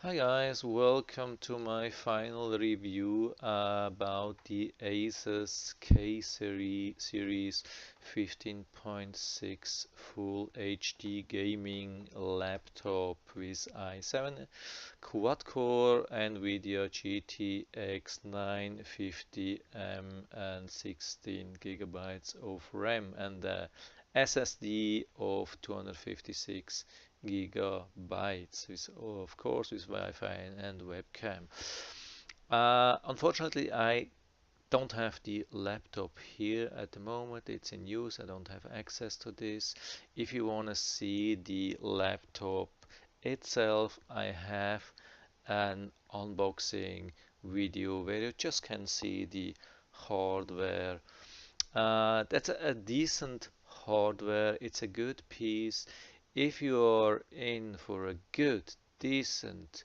Hi guys, welcome to my final review about the ASUS K series 15.6 Full HD gaming laptop with i7 quad-core NVIDIA GTX 950M and 16GB of RAM and SSD of 256GB with, of course, with Wi-Fi and webcam. Unfortunately, I don't have the laptop here at the moment. It's in use. I don't have access to this. If you want to see the laptop itself, I have an unboxing video where you just can see the hardware. That's a decent hardware. It's a good piece. If you are in for a good, decent,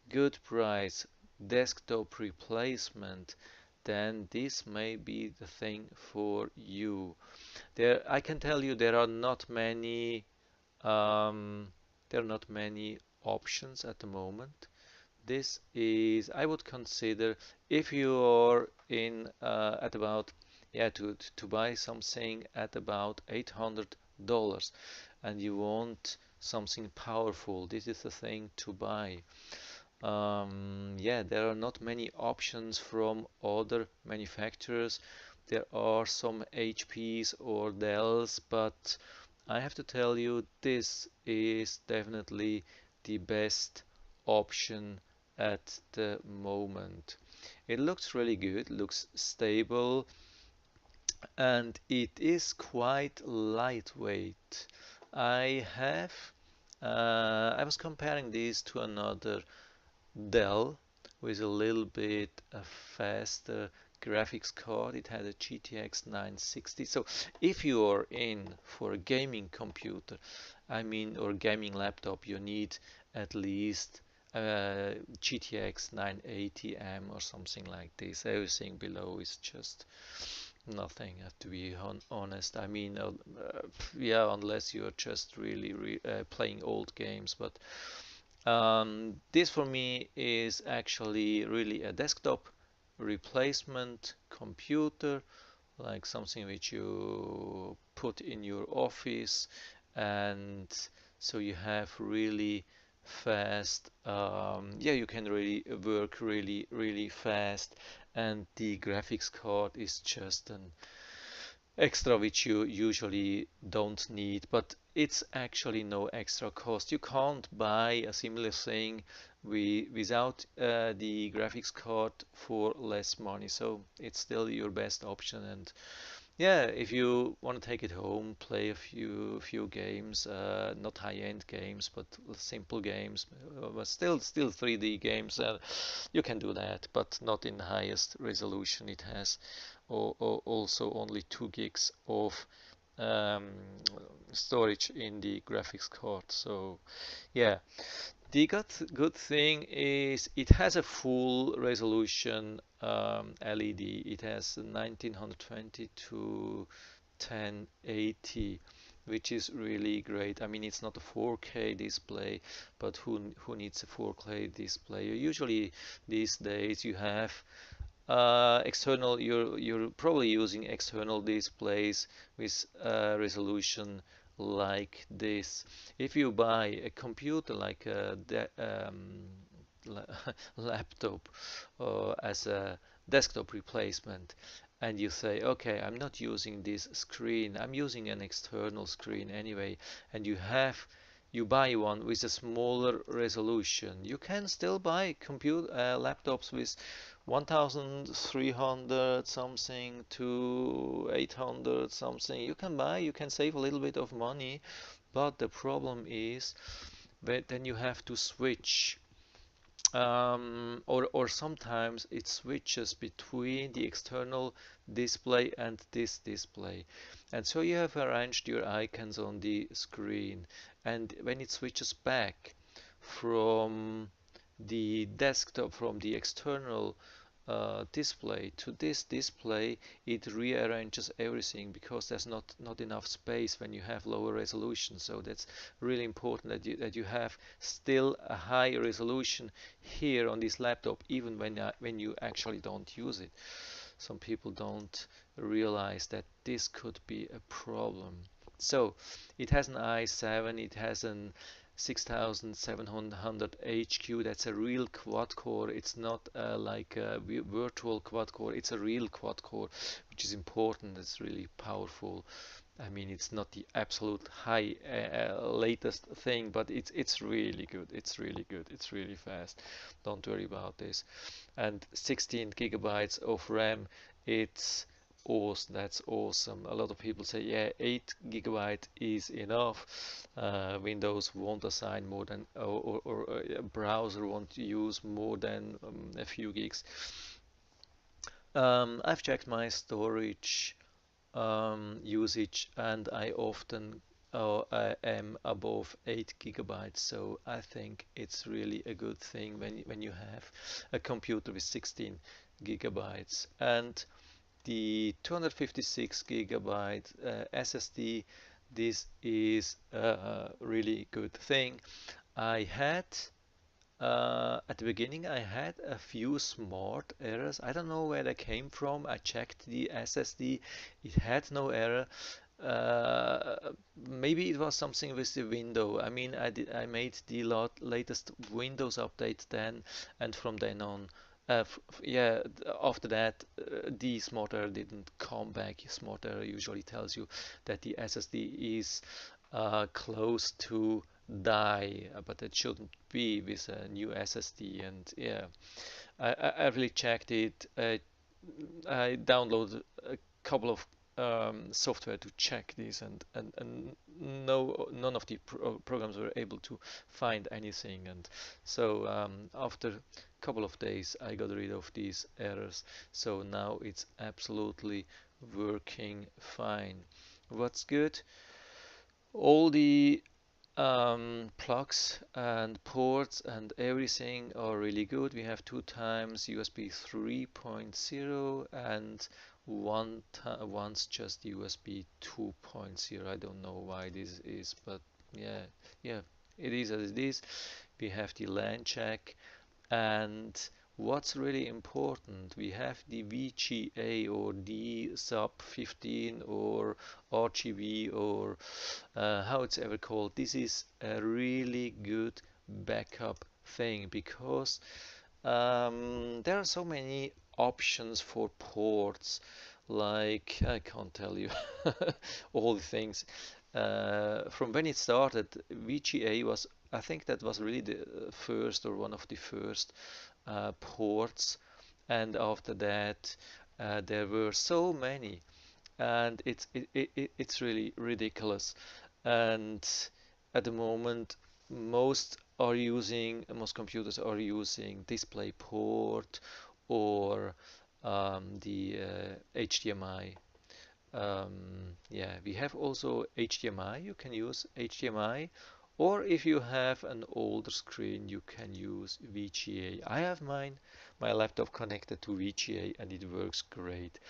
good price desktop replacement, then this may be the thing for you. I can tell you there are not many um, options at the moment. This is, I would consider, if you are in at about, yeah, to buy something at about $800 and you want something powerful, this is the thing to buy. Yeah, there are not many options from other manufacturers. There are some HPs or Dells, but I have to tell you, this is definitely the best option at the moment. It looks really good, looks stable, and it is quite lightweight. I was comparing these to another Dell with a little bit faster graphics card. It had a GTX 960. So if you are in for a gaming computer, or gaming laptop, you need at least GTX 980M or something like this. Everything below is just nothing, I have to be honest. Yeah, unless you're just really playing old games, but this for me is actually really a desktop replacement computer, like something which you put in your office, and so you have really fast, yeah, you can really work really fast, and the graphics card is just an extra which you usually don't need, but it's actually no extra cost. You can't buy a similar thing without the graphics card for less money, so it's still your best option. And yeah, if you want to take it home, play a few games, not high-end games, but simple games, but still 3D games, you can do that, but not in the highest resolution. It has also only 2 gigs of um, storage in the graphics card. So yeah, the good thing is it has a full resolution LED. It has 1920 to 1080, which is really great. I mean, it's not a 4K display, but who needs a 4K display? Usually these days you have external. You're probably using external displays with resolution like this. If you buy a computer like a laptop as a desktop replacement, and you say, okay, I'm not using this screen, I'm using an external screen anyway, and you buy one with a smaller resolution, you can still buy computer laptops with 1300 something to 800 something. You can save a little bit of money, but the problem is that then you have to switch, or sometimes it switches between the external display and this display, and so you have arranged your icons on the screen, and when it switches back from the desktop, from the external display to this display, it rearranges everything because there's not enough space when you have lower resolution. So that's really important that you have still a high resolution here on this laptop, even when you actually don't use it. Some people don't realize that this could be a problem. So it has an i7, it has an 6700HQ. That's a real quad core. It's not like a virtual quad core. It's a real quad core, which is important. It's really powerful. I mean, it's not the absolute high latest thing, but it's really good. It's really good. It's really fast. Don't worry about this. And 16 gigabytes of RAM. It's awesome. That's awesome. A lot of people say, yeah, 8 gigabyte is enough. Windows won't assign more than, or a browser won't use more than a few gigs. I've checked my storage usage, and I often I am above 8 gigabytes. So I think it's really a good thing when you have a computer with 16 gigabytes. And the 256 gigabyte SSD, this is a really good thing. I had at the beginning I had a few smart errors. I don't know where they came from. I checked the SSD, it had no error. Maybe it was something with the window. I mean, I made the latest Windows update then, and from then on, yeah, after that, the smart error didn't come back. Smart error usually tells you that the SSD is close to die, but it shouldn't be with a new SSD. And yeah, I really checked it. I downloaded a couple of software to check this, and none of the programs were able to find anything. And so after a couple of days, I got rid of these errors. So now it's absolutely working fine. What's good? All the plugs and ports and everything are really good. We have 2 times USB 3.0 and once just USB 2.0. I don't know why this is, but yeah, it is as it is. We have the LAN check, and what's really important, we have the VGA or D sub 15 or RGB or how it's ever called. This is a really good backup thing because there are so many options for ports. Like, I can't tell you all the things. From when it started, VGA was, I think that was really the first or one of the first ports, and after that there were so many, and it's really ridiculous. And at the moment, most computers are using DisplayPort or the HDMI. Yeah, we have also HDMI. You can use HDMI, or if you have an older screen, you can use VGA. I have my laptop connected to VGA, and it works great.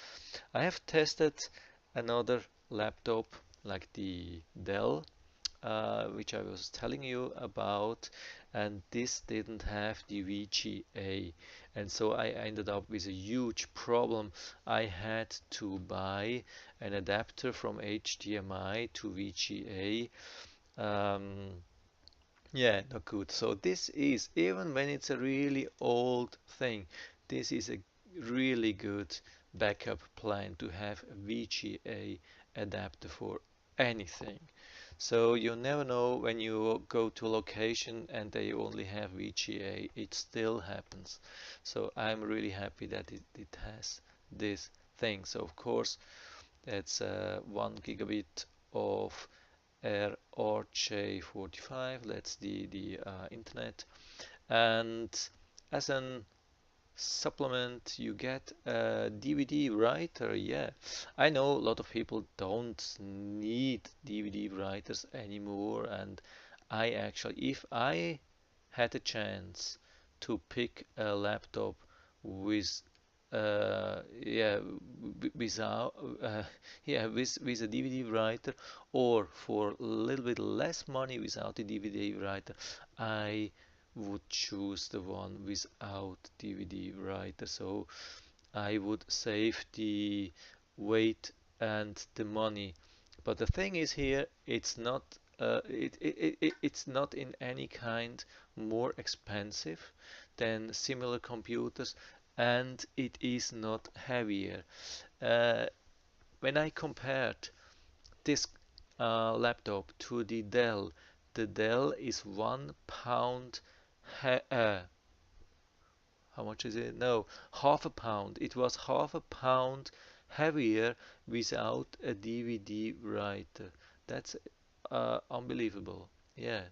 I have tested another laptop like the Dell, which I was telling you about, and this didn't have the VGA, and so I ended up with a huge problem. I had to buy an adapter from HDMI to VGA. Yeah, not good. So this is, even when it's a really old thing, this is a really good backup plan to have a VGA adapter for anything. So you never know, when you go to a location and they only have VGA, it still happens. So I'm really happy that it has this thing. So of course that's 1 gigabit of RJ45. That's the internet, and as an supplement you get a DVD writer. Yeah, I know a lot of people don't need DVD writers anymore, and I actually, if I had a chance to pick a laptop with yeah, without yeah, with a DVD writer, or for a little bit less money without the DVD writer, I would choose the one without DVD writer. So I would save the weight and the money. But the thing is here, it's not in any kind more expensive than similar computers, and it is not heavier. Uh, when I compared this laptop to the Dell is 1 pound. How much is it? No, half a pound. It was half a pound heavier without a DVD writer. That's unbelievable. Yeah.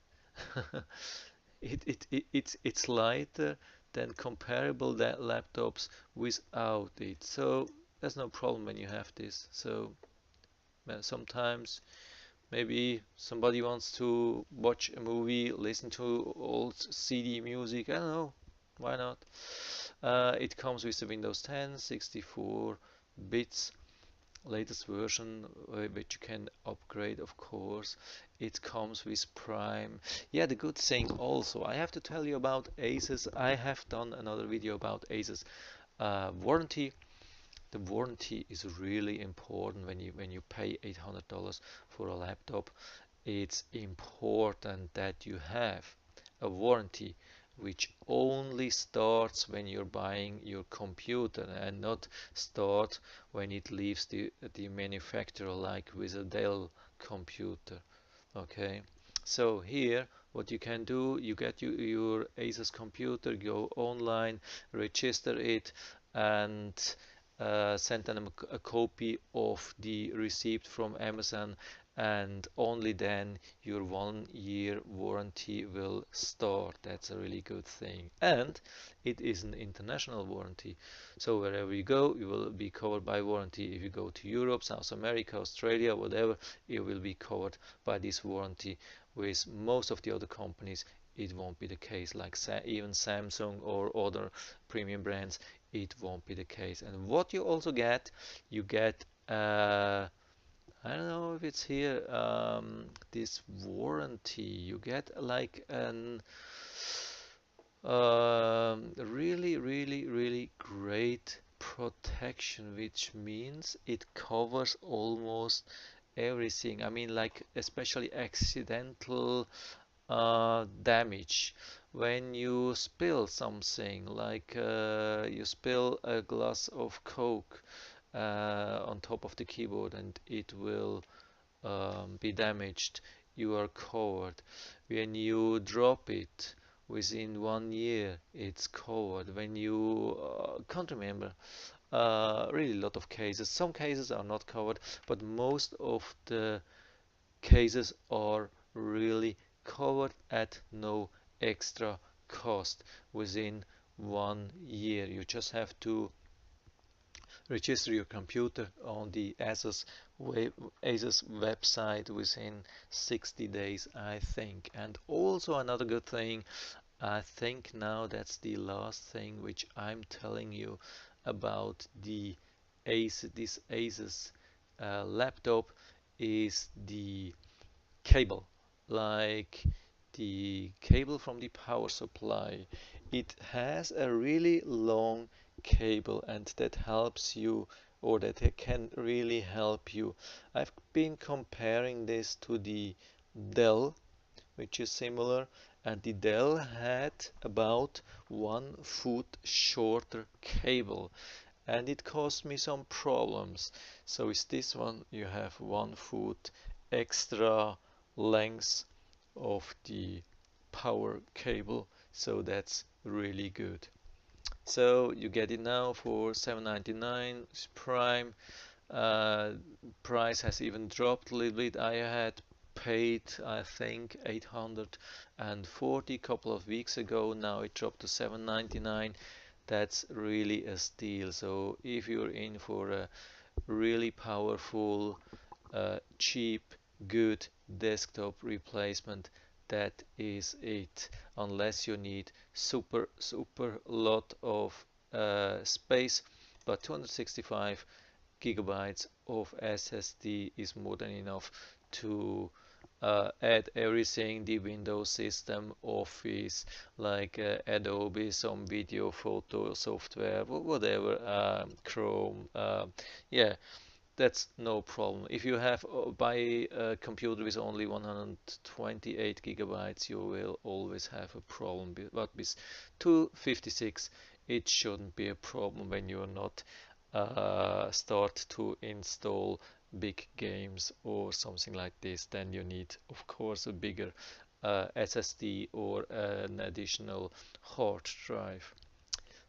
It's lighter than comparable that laptops without it. So there's no problem when you have this. So sometimes maybe somebody wants to watch a movie, listen to old CD music. I don't know. Why not? It comes with the Windows 10, 64 bits, latest version, which you can upgrade, of course. It comes with Prime. Yeah, the good thing also, I have to tell you about ASUS. I have done another video about ASUS warranty. The warranty is really important when you pay $800 for a laptop. It's important that you have a warranty which only starts when you're buying your computer and not start when it leaves the manufacturer, like with a Dell computer. Okay, so here what you can do, you get your ASUS computer, go online, register it, and send them a copy of the receipt from Amazon, and only then your 1 year warranty will start. That's a really good thing. And it is an international warranty. So wherever you go, you will be covered by warranty. If you go to Europe, South America, Australia, whatever, it will be covered by this warranty. With most of the other companies, it won't be the case, like even Samsung or other premium brands, it won't be the case. And what you also get, you get I don't know if it's here, this warranty. You get like an really great protection, which means it covers almost everything. I mean, like especially accidental damage. When you spill something, like you spill a glass of Coke on top of the keyboard, and it will be damaged, you are covered. When you drop it within 1 year, it's covered. When you can't remember, really a lot of cases. Some cases are not covered, but most of the cases are really covered at no extra cost within 1 year. You just have to register your computer on the ASUS website within 60 days, I think. And also another good thing, I think now that's the last thing which I'm telling you about this ASUS laptop, is the cable, like the cable from the power supply. It has a really long cable, and that helps you, or that it can really help you. I've been comparing this to the Dell, which is similar, and the Dell had about 1 foot shorter cable, and it caused me some problems. So with this one you have 1 foot extra length of the power cable, so that's really good. So you get it now for $799. It's Prime. uh, Price has even dropped a little bit. I had paid, I think, 840 a couple of weeks ago. Now it dropped to $799. That's really a steal. So if you're in for a really powerful, cheap, good desktop replacement, that is it. Unless you need super lot of space, but 265 gigabytes of SSD is more than enough to add everything, the Windows system, Office, like Adobe, some video, photo software, whatever, Chrome, yeah, that's no problem. If you have buy a computer with only 128 gigabytes, you will always have a problem. But with 256, it shouldn't be a problem when you're not start to install big games or something like this. Then you need, of course, a bigger SSD or an additional hard drive.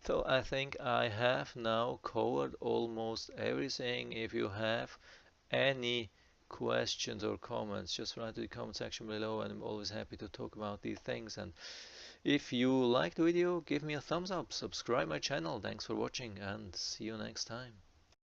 So I think I have now covered almost everything. If you have any questions or comments, just write to the comment section below, and I'm always happy to talk about these things. And if you like the video, give me a thumbs up, subscribe my channel. Thanks for watching, and see you next time.